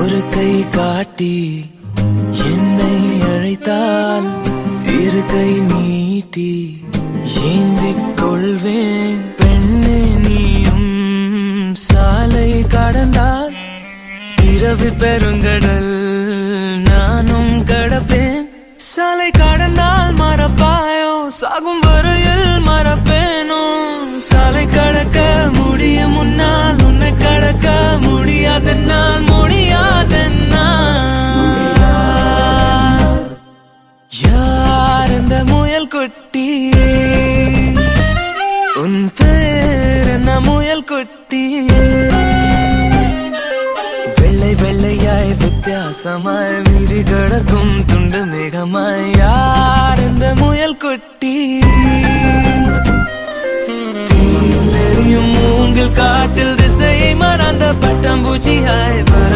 ஒரு கை காட்டி என்னை அழைத்தால் இரு கை நீட்டி ஏந்திக் கொள்வேன். பெண்ணே நீயும் சாலை கடந்தால் இரவு பெருங்கடல் நானும் கடப்பேன். சாலை கடந்தால் மறப்பாயோ, சாகும் வரையில் மறப்பேனோ. சாலை கடக்க முடியும் முன்னால் உன்னை கடக்க முடியாதென்னால் யார் இந்த முயல் குட்டி? உன் பேர் என்ன முயல் குட்டி? வெள்ளை வெள்ளையாய் வித்தியாசமாய் விரி கடக்கும் துண்டு மேகமாய் யார் இந்த முயல் குட்டி? தீயில் எரியும் மூங்கில் காட்டில் திசையை மறந்த பட்டாம்பூச்சியாய் வர